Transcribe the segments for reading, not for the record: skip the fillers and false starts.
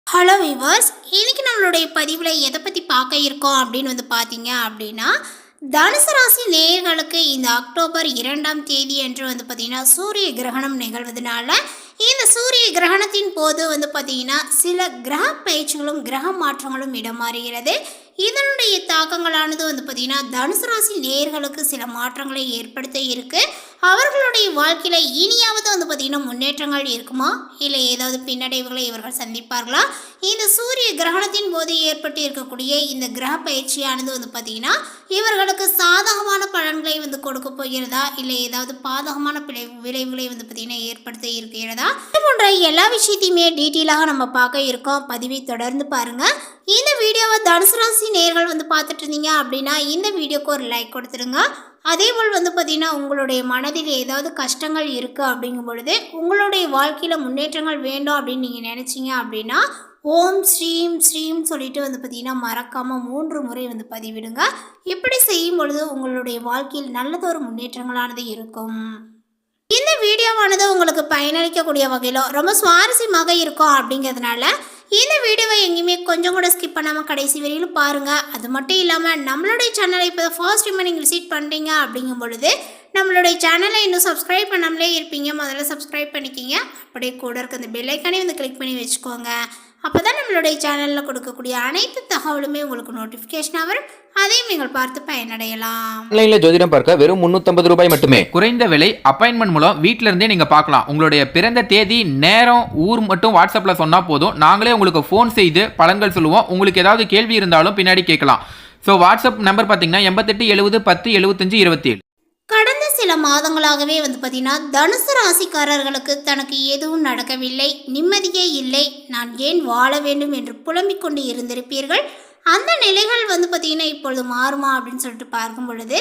Hello viewers, இன்னைக்கு நம்மளுடைய பதிவில் எதை பற்றி பார்க்க இருக்கோம் அப்படின்னு பார்த்தீங்க அப்படின்னா, தனுசு ராசி நேயர்களுக்கு இந்த அக்டோபர் 2ஆம் தேதி அன்று பார்த்தீங்கன்னா சூரிய கிரகணம் நிகழ்வதனால இந்த சூரிய கிரகணத்தின் போது பார்த்தீங்கன்னா சில கிரக பயிற்சிகளும் கிரக மாற்றங்களும் இடமாறுகிறது. இதனுடைய தாக்கங்களானது பார்த்தீங்கன்னா தனுசு ராசி நேயர்களுக்கு சில மாற்றங்களை ஏற்படுத்த இருக்கு. அவர்களுடைய வாழ்க்கையில் இனியாவது பார்த்தீங்கன்னா முன்னேற்றங்கள் இருக்குமா, இல்லை ஏதாவது பின்னடைவுகளை இவர்கள் சந்திப்பார்களா? இந்த சூரிய கிரகணத்தின் போது ஏற்பட்டு இருக்கக்கூடிய இந்த கிரக பயிற்சியானது பார்த்தீங்கன்னா இவர்களுக்கு சாதகமான பலன்களை கொடுக்க போகிறதா, இல்லை ஏதாவது பாதகமான விளைவுகளை பார்த்தீங்கன்னா ஏற்படுத்த இருக்கிறதா? இது போன்ற எல்லா விஷயத்தையுமே டீட்டெயிலாக நம்ம பார்க்க இருக்கோம். பதிவை தொடர்ந்து பாருங்கள். இந்த வீடியோவை தனுசு ராசி நேயர்கள் பார்த்துட்டு இருந்தீங்க அப்படின்னா இந்த வீடியோக்கு ஒரு லைக் கொடுத்துருங்க. அதேபோல் பார்த்தீங்கன்னா உங்களுடைய மனதில் ஏதாவது கஷ்டங்கள் இருக்குது அப்படிங்கும் பொழுது உங்களுடைய வாழ்க்கையில் முன்னேற்றங்கள் வேண்டும் அப்படின்னு நீங்கள் நினச்சிங்க அப்படின்னா ஓம் ஸ்ரீம் ஸ்ரீம் சொல்லிட்டு பார்த்தீங்கன்னா மறக்காமல் 3 முறை பதிவிடுங்க. இப்படி செய்யும் பொழுது உங்களுடைய வாழ்க்கையில் நல்லதொரு முன்னேற்றங்களானது இருக்கும். இந்த வீடியோவானது உங்களுக்கு பயனளிக்கக்கூடிய வகையில் ரொம்ப சுவாரஸ்யமாக இருக்கும். அப்படிங்கிறதுனால இந்த வீடியோவை எங்கேயுமே கொஞ்சம் கூட ஸ்கிப் பண்ணாமல் கடைசி வரையிலும் பாருங்கள். அது மட்டும் இல்லாமல் நம்மளுடைய சேனலை இப்போ ஃபர்ஸ்ட் டைம் நீங்கள் விசிட் பண்ணுறீங்க அப்படிங்கும் பொழுது நம்மளுடைய சேனலை இன்னும் சப்ஸ்கிரைப் பண்ணாமலே இருப்பீங்க. முதல்ல சப்ஸ்கிரைப் பண்ணிக்கிங்க. அப்படியே கூட இருக்க அந்த பெல் ஐக்கானே கிளிக் பண்ணி வச்சுக்கோங்க. அப்போ தான் நம்மளுடைய சேனலில் கொடுக்கக்கூடிய அனைத்து தகவலுமே உங்களுக்கு நோட்டிஃபிகேஷனாக வரும். அதையும் நீங்கள் பார்த்து பயனடையலாம். ஆன்லைனில் ஜோதிடம் பார்க்க வெறும் 350 ரூபாய் மட்டுமே. குறைந்த விலை அப்பாயின்மெண்ட் மூலம் வீட்டில இருந்தே நீங்க பார்க்கலாம். உங்களுடைய பிறந்த தேதி, நேரம், ஊர் மட்டும் வாட்ஸ்அப்ல சொன்னா போதும். நாங்களே உங்களுக்கு ஃபோன் செய்து பலன்கள் சொல்லுவோம். உங்களுக்கு ஏதாவது கேள்வி இருந்தாலும் பின்னாடி கேட்கலாம். ஸோ வாட்ஸ்அப் நம்பர் பார்த்தீங்கன்னா 88 70 10 75 27. கடந்த சில மாதங்களாகவே பார்த்தீங்கன்னா தனுசு ராசிக்காரர்களுக்கு தனக்கு எதுவும் நடக்கவில்லை, நிம்மதியே இல்லை, நான் ஏன் வாழ வேண்டும் என்று புலம்பிக் கொண்டு இருந்திருப்பீர்கள். அந்த நிலைகள் பார்த்தீங்கன்னா இப்பொழுது மாறுமா அப்படின்னு சொல்லிட்டு பார்க்கும் பொழுது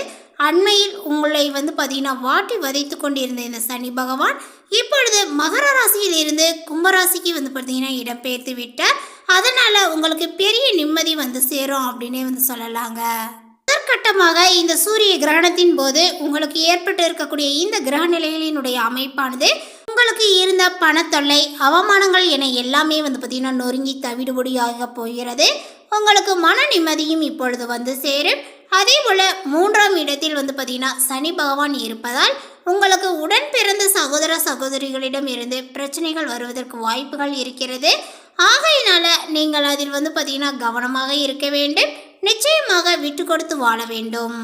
அண்மையில் உங்களை பார்த்தீங்கன்னா வாட்டி வதைத்து கொண்டிருந்த இந்த சனி பகவான் இப்பொழுது மகர ராசியில் இருந்து கும்பராசிக்கு பார்த்தீங்கன்னா இடம்பெயர்த்து விட்டார். அதனால் உங்களுக்கு பெரிய நிம்மதி சேரும் அப்படின்னே சொல்லலாங்க. முதற்கட்டமாக இந்த சூரிய கிரகணத்தின் போது உங்களுக்கு ஏற்பட்டு இருக்கக்கூடிய இந்த கிரக நிலைகளினுடைய அமைப்பானது உங்களுக்கு இருந்த பணத்தொல்லை, அவமானங்கள் என எல்லாமே பார்த்தீங்கன்னா நொறுங்கி தவிடுபொடியாக போகிறது. உங்களுக்கு மன நிம்மதியும் இப்பொழுது சேரும். அதே போல் 3ஆம் இடத்தில் பார்த்தீங்கன்னா சனி பகவான் இருப்பதால் உங்களுக்கு உடன் பிறந்த சகோதர சகோதரிகளிடம் இருந்து பிரச்சனைகள் வருவதற்கு வாய்ப்புகள் இருக்கிறது. ஆகையினால நீங்கள் அதில் பார்த்தீங்கன்னா கவனமாக இருக்க வேண்டும். நிச்சயமாக விட்டு கொடுத்து வாழ வேண்டும்.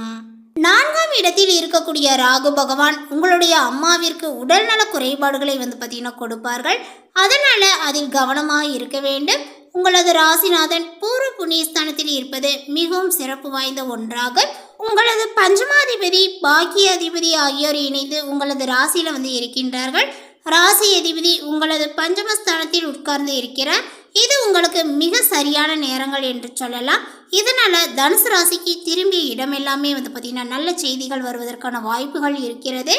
4ஆம் இடத்தில் இருக்கக்கூடிய ராகு பகவான் உங்களுடைய அம்மாவிற்கு உடல்நல குறைபாடுகளை பார்த்தீங்கன்னா கொடுப்பார்கள். அதனால அதில் கவனமாக இருக்க வேண்டும். உங்களது ராசிநாதன் பூர்வ புண்ணியஸ்தானத்தில் இருப்பது மிகவும் சிறப்பு வாய்ந்த ஒன்றாக உங்களது பஞ்சமாதிபதி, பாக்கிய அதிபதி ஆகியோர் இணைந்து உங்களது ராசியில் இருக்கின்றார்கள். ராசி அதிபதி உங்களது பஞ்சமஸ்தானத்தில் உட்கார்ந்து இருக்கிறார். இது உங்களுக்கு மிக சரியான நேரங்கள் என்று சொல்லலாம். இதனால தனுசு ராசிக்கு திரும்பிய இடம் எல்லாமே பார்த்தீங்கன்னா நல்ல செய்திகள் வருவதற்கான வாய்ப்புகள் இருக்கிறது.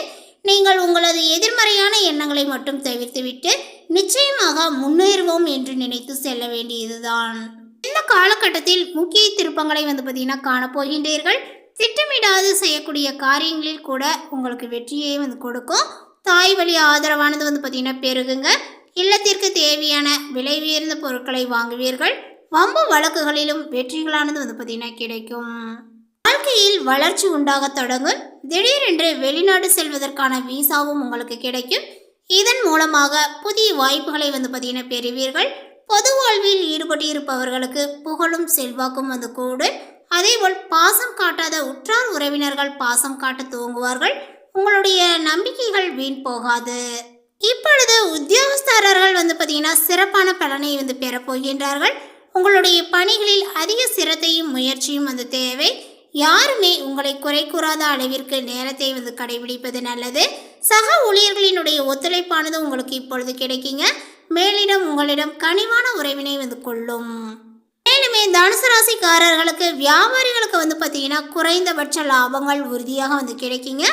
நீங்கள் உங்களது எதிர்மறையான எண்ணங்களை மட்டும் தவிர்த்துவிட்டு நிச்சயமாக முன்னேறுவோம் என்று நினைத்து செல்ல வேண்டியதுதான். இந்த காலகட்டத்தில் முக்கிய திருப்பங்களை பார்த்தீங்கன்னா காணப்போகின்றீர்கள். திட்டமிடாது செய்யக்கூடிய காரியங்களில் கூட உங்களுக்கு வெற்றியை கொடுக்கும். தாய் வழி ஆதரவானது பார்த்தீங்கன்னா பெருகுங்க. இல்லத்திற்கு தேவையான விலை உயர்ந்த பொருட்களை வாங்குவீர்கள். வம்பு வழக்குகளிலும் வெற்றிகளானது பார்த்தீங்கன்னா கிடைக்கும். வாழ்க்கையில் வளர்ச்சி உண்டாக தொடங்கும். திடீரென்று வெளிநாடு செல்வதற்கான வீசாவும் உங்களுக்கு கிடைக்கும். இதன் மூலமாக புதிய வாய்ப்புகளை பார்த்தீங்கன்னா பெறுவீர்கள். பொது வாழ்வில் ஈடுபட்டு இருப்பவர்களுக்கு புகழும் செல்வாக்கும் கூடும். அதேபோல் பாசம் காட்டாத உற்றார் உறவினர்கள் பாசம் காட்ட துவங்குவார்கள். உங்களுடைய நம்பிக்கைகள் வீண் போகாது. இப்பொழுது உத்தியோகஸ்தரர்கள் பார்த்தீங்கன்னா சிறப்பான பலனை பெறப்போகின்றார்கள். உங்களுடைய பணிகளில் அதிக சிரத்தையும் முயற்சியும் தேவை. யாருமே உங்களை குறை கூறாத அளவிற்கு நேரத்தை கடைபிடிப்பது நல்லது. சக ஊழியர்களினுடைய ஒத்துழைப்பானது உங்களுக்கு இப்பொழுது கிடைக்குங்க. மேலிடம் உங்களிடம் கனிவான உறவினை கொள்ளும். மேலுமே தனுசு ராசிக்காரர்களுக்கு வியாபாரிகளுக்கு பார்த்தீங்கன்னா குறைந்தபட்ச லாபங்கள் உறுதியாக கிடைக்குங்க.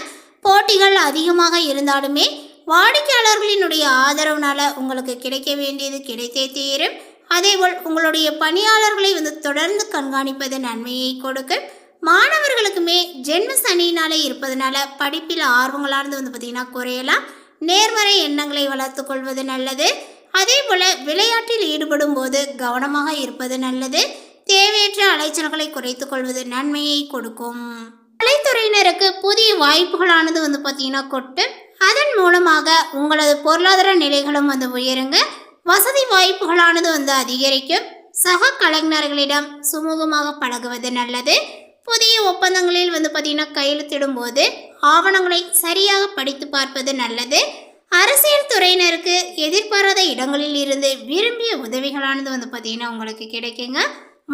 போட்டிகள் அதிகமாக இருந்தாலுமே வாடிக்கையாளர்களினுடைய ஆதரவுனால உங்களுக்கு கிடைக்க வேண்டியது கிடைத்தே தீரும். அதேபோல் உங்களுடைய பணியாளர்களை தொடர்ந்து கண்காணிப்பது நன்மையை கொடுக்கும். மாணவர்களுக்குமே ஜென்ம சனியினாலே இருப்பதனால படிப்பில் ஆர்வங்களானது பார்த்தீங்கன்னா குறையலாம். நேர்மறை எண்ணங்களை வளர்த்து கொள்வது நல்லது. அதே போல் விளையாட்டில் ஈடுபடும் போது கவனமாக இருப்பது நல்லது. தேவையற்ற அலைச்சல்களை குறைத்துக் கொள்வது நன்மையை கொடுக்கும். கலைத்துறையினருக்கு புதிய வாய்ப்புகளானது பார்த்தீங்கன்னா கொட்டு. அதன் மூலமாக உங்களது பொருளாதார நிலைகளும் உயருங்க. வசதி வாய்ப்புகளானது அதிகரிக்கும். சக கலைஞர்களிடம் சுமூகமாக பழகுவது நல்லது. புதிய ஒப்பந்தங்களில் பார்த்தீங்கன்னா கையெழுத்திடும் போது ஆவணங்களை சரியாக படித்து பார்ப்பது நல்லது. அரசியல் துறையினருக்கு எதிர்பாராத இடங்களில் இருந்து விரும்பிய உதவிகளானது பார்த்தீங்கன்னா உங்களுக்கு கிடைக்குங்க.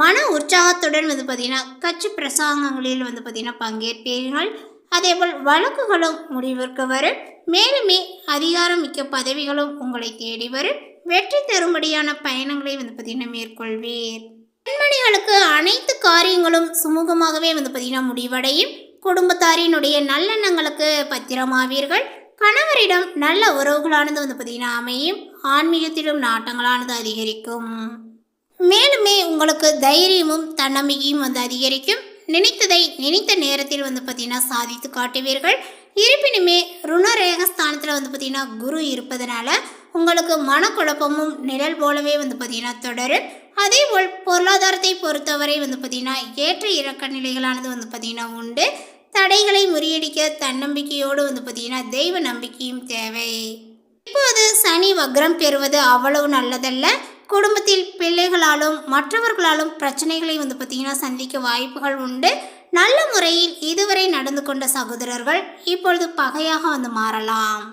மன உற்சாகத்துடன் பார்த்தீங்கன்னா கட்சி பிரசங்கங்களில் பார்த்தீங்கன்னா பங்கேற்பீர்கள். அதேபோல் வழக்குகளும் முடிவிற்கு வரும். மேலுமே அதிகாரம் மிக்க பதவிகளும் உங்களை தேடி வரும். வெற்றி தரும்படியான பயணங்களை பார்த்தீங்கன்னா மேற்கொள்வீர். பெண்மணிகளுக்கு அனைத்து காரியங்களும் சுமூகமாகவே பார்த்தீங்கன்னா முடிவடையும். குடும்பத்தாரினுடைய நல்லெண்ணங்களுக்கு பத்திரமாவீர்கள். கணவரிடம் நல்ல உறவுகளானது பார்த்தீங்கன்னா அமையும். ஆன்மீகத்திலும் நாட்டங்களானது அதிகரிக்கும். மேலுமே உங்களுக்கு தைரியமும் தன்னம்பிக்கையும் அதிகரிக்கும். நினைத்ததை நினைத்த நேரத்தில் பார்த்தீங்கன்னா சாதித்து காட்டுவீர்கள். இருப்பினுமே ருணரேகஸ்தானத்தில் பார்த்தீங்கன்னா குரு இருப்பதனால உங்களுக்கு மனக்குழப்பமும் நிழல் போலவே பார்த்தீங்கன்னா தொடரும். அதேபோல் பொருளாதாரத்தை பொறுத்தவரை பார்த்தீங்கன்னா ஏற்ற இறக்க நிலைகளானது பார்த்தீங்கன்னா உண்டு. தடைகளை முறியடிக்க தன்னம்பிக்கையோடு பார்த்தீங்கன்னா தெய்வ நம்பிக்கையும் தேவை. இப்போது சனி வக்ரம் பெறுவது அவ்வளவு நல்லதல்ல. குடும்பத்தில் பிள்ளைகளாலும் மற்றவர்களாலும் பிரச்சனைகளை பார்த்தீங்கன்னா சந்திக்க வாய்ப்புகள் உண்டு. நல்ல முறையில் இதுவரை நடந்து கொண்ட சகோதரர்கள் இப்பொழுது பகையாக மாறலாம்.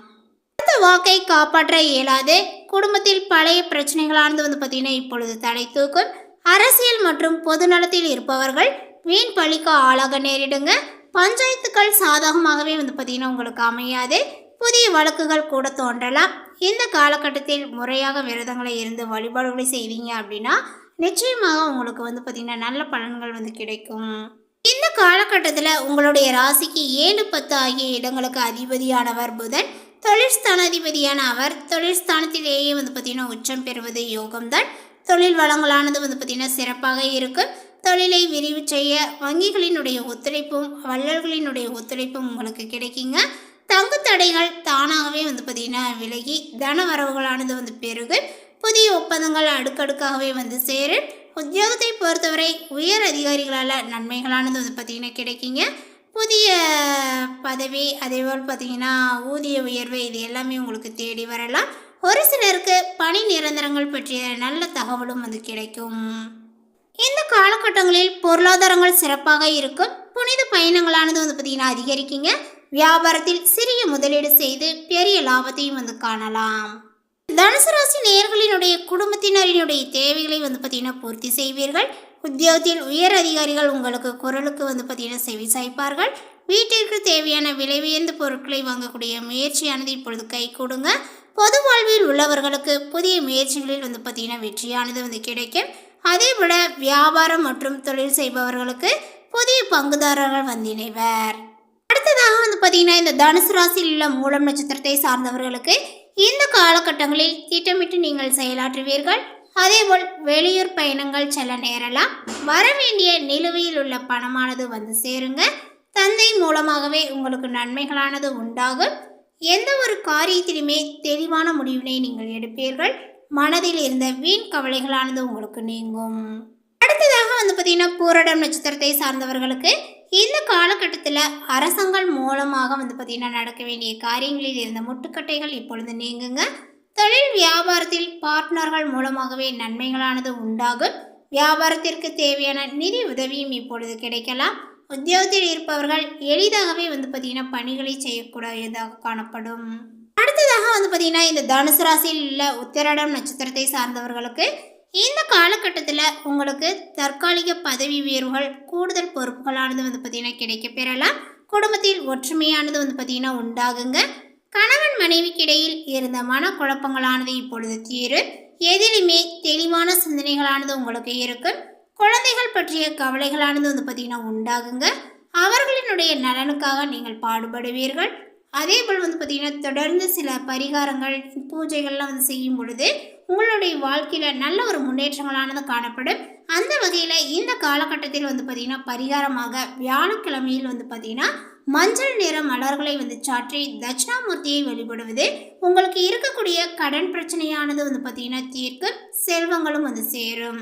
அடுத்த வாக்கை காப்பாற்ற இயலாது. குடும்பத்தில் பழைய பிரச்சனைகளானது பார்த்தீங்கன்னா இப்பொழுது தலை தூக்கும். அரசியல் மற்றும் பொது நலத்தில் இருப்பவர்கள் வீண் பழிக்கு ஆளாக நேரிடுங்க. பஞ்சாயத்துக்கள் சாதகமாகவே பார்த்தீங்கன்னா உங்களுக்கு அமையாது. புதிய வழக்குகள் கூட தோன்றலாம். இந்த காலகட்டத்தில் முறையாக விரதங்களை இருந்து வழிபாடுகளை செய்வீங்க அப்படின்னா நிச்சயமாக உங்களுக்கு பார்த்தீங்கன்னா நல்ல பலன்கள் கிடைக்கும். இந்த காலகட்டத்தில் உங்களுடைய ராசிக்கு 7, 10 ஆகிய இடங்களுக்கு அதிபதியானவர் புதன். தொழிற்ஸ்தானாதிபதியான அவர் தொழிற்ஸ்தானத்திலேயே பார்த்தீங்கன்னா உச்சம் பெறுவது யோகம்தான். தொழில் வளங்களானது பார்த்தீங்கன்னா சிறப்பாக இருக்கும். தொழிலை விரிவு செய்ய வங்கிகளினுடைய ஒத்துழைப்பும் வள்ளல்களினுடைய ஒத்துழைப்பும் உங்களுக்கு கிடைக்குங்க. தங்கு தடைகள் தானாகவே பார்த்தீங்கன்னா விலகி தன வரவுகளானது பெருகும். புதிய ஒப்பந்தங்கள் அடுக்கடுக்காகவே சேரும். உத்தியோகத்தை பொறுத்தவரை உயர் அதிகாரிகளால் நன்மைகளானது பார்த்தீங்கன்னா கிடைக்குங்க. புதிய பதவி அதேபோல் பார்த்தீங்கன்னா ஊதிய உயர்வு இது எல்லாமே உங்களுக்கு தேடி வரலாம். ஒரு சிலருக்கு பணி நிரந்தரங்கள் பற்றிய நல்ல தகவலும் கிடைக்கும். இந்த காலகட்டங்களில் பொருளாதாரங்கள் சிறப்பாக இருக்கும். புனித பயணங்களானது பார்த்தீங்கன்னா அதிகரிக்குங்க. வியாபாரத்தில் சிறிய முதலீடு செய்து பெரிய லாபத்தையும் காணலாம். தனுசு ராசி நேயர்களினுடைய குடும்பத்தினரினுடைய தேவைகளை பார்த்தீங்கன்னா பூர்த்தி செய்வீர்கள். உத்தியோகத்தில் உயர் அதிகாரிகள் உங்களுக்கு குரலுக்கு பார்த்தீங்கன்னா செவி சாய்ப்பார்கள். வீட்டிற்கு தேவையான விலை உயர்ந்த பொருட்களை வாங்கக்கூடிய முயற்சியானது இப்பொழுது கை கொடுங்க. பொது வாழ்வில் உள்ளவர்களுக்கு புதிய முயற்சிகளில் பார்த்தீங்கன்னா வெற்றியானது கிடைக்கும். அதேபோல வியாபாரம் மற்றும் தொழில் செய்பவர்களுக்கு புதிய பங்குதாரர்கள் இணைவர். அடுத்ததாக பார்த்தீங்கன்னா இந்த தனுசு ராசியில் உள்ள மூலம் நட்சத்திரத்தை சார்ந்தவர்களுக்கு இந்த காலகட்டங்களில் திட்டமிட்டு நீங்கள் செயலாற்றுவீர்கள். அதேபோல் வெளியூர் பயணங்கள் செல்ல நேரலாம். வரவேண்டிய நிலுவையில் உள்ள பணமானது சேருங்க. தந்தை மூலமாகவே உங்களுக்கு நன்மைகளானது உண்டாகும். எந்த ஒரு காரியத்திலுமே தெளிவான முடிவினை நீங்கள் எடுப்பீர்கள். மனதில் இருந்த வீண் கவலைகளானது உங்களுக்கு நீங்கும். அடுத்ததாக பார்த்தீங்கன்னா பூரடம் நட்சத்திரத்தை சார்ந்தவர்களுக்கு இந்த காலகட்டத்தில் அரசாங்கம் மூலமாக பார்த்தீங்கன்னா நடக்க வேண்டிய காரியங்களில் இருந்த முட்டுக்கட்டைகள் இப்பொழுது நீங்குங்க. தொழில் வியாபாரத்தில் பார்ட்னர்கள் மூலமாகவே நன்மைகளானது உண்டாகும். வியாபாரத்திற்கு தேவையான நிதி உதவியும் இப்பொழுது கிடைக்கலாம். உத்தியோகத்தில் இருப்பவர்கள் எளிதாகவே பார்த்தீங்கன்னா பணிகளை செய்யக்கூடியதாக காணப்படும். அடுத்ததாக பார்த்தீங்கன்னா இந்த தனுசு ராசியில் உள்ள உத்திராடம் நட்சத்திரத்தை சார்ந்தவர்களுக்கு இந்த காலகட்டத்தில் உங்களுக்கு தற்காலிக பதவி உயர்வுகள் கூடுதல் பொறுப்புகளானது பார்த்தீங்கன்னா கிடைக்க பெறலாம். குடும்பத்தில் ஒற்றுமையானது பார்த்தீங்கன்னா உண்டாகுங்க. கணவன் மனைவிக்கு இடையில் இருந்த மனக்குழப்பங்களானது இப்பொழுது தீரும். எதிலுமே தெளிவான சிந்தனைகளானது உங்களுக்கு இருக்கும். குழந்தைகள் பற்றிய கவலைகளானது பார்த்தீங்கன்னா உண்டாகுங்க. அவர்களினுடைய நலனுக்காக நீங்கள் பாடுபடுவீர்கள். அதே போல் பார்த்தீங்கன்னா தொடர்ந்து சில பரிகாரங்கள் பூஜைகள்லாம் செய்யும் பொழுது உங்களுடைய வாழ்க்கையில் நல்ல ஒரு முன்னேற்றங்களானது காணப்படும். அந்த வகையில் இந்த காலகட்டத்தில் பார்த்தீங்கன்னா பரிகாரமாக வியாழக்கிழமையில் பார்த்தீங்கன்னா மஞ்சள் நிற மலர்களை வந்து சாற்றி தட்சிணாமூர்த்தியை வழிபடுவது உங்களுக்கு இருக்கக்கூடிய கடன் பிரச்சனையானது வந்து பார்த்தீங்கன்னா தீர்க்கும், செல்வங்களும் வந்து சேரும்.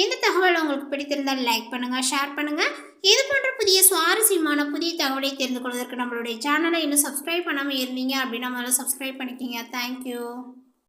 இந்த தகவல் உங்களுக்கு பிடித்திருந்தால் லைக் பண்ணுங்க, ஷேர் பண்ணுங்க. இது போன்ற புதிய சுவாரஸ்யமான புதிய தகவலை தெரிந்து கொள்வதற்கு நம்மளுடைய சேனலை இன்னும் சப்ஸ்கிரைப் பண்ணாமல் இருந்தீங்க அப்படின்னா முதல்ல சப்ஸ்கிரைப் பண்ணிக்கிங்க. தேங்க்யூ.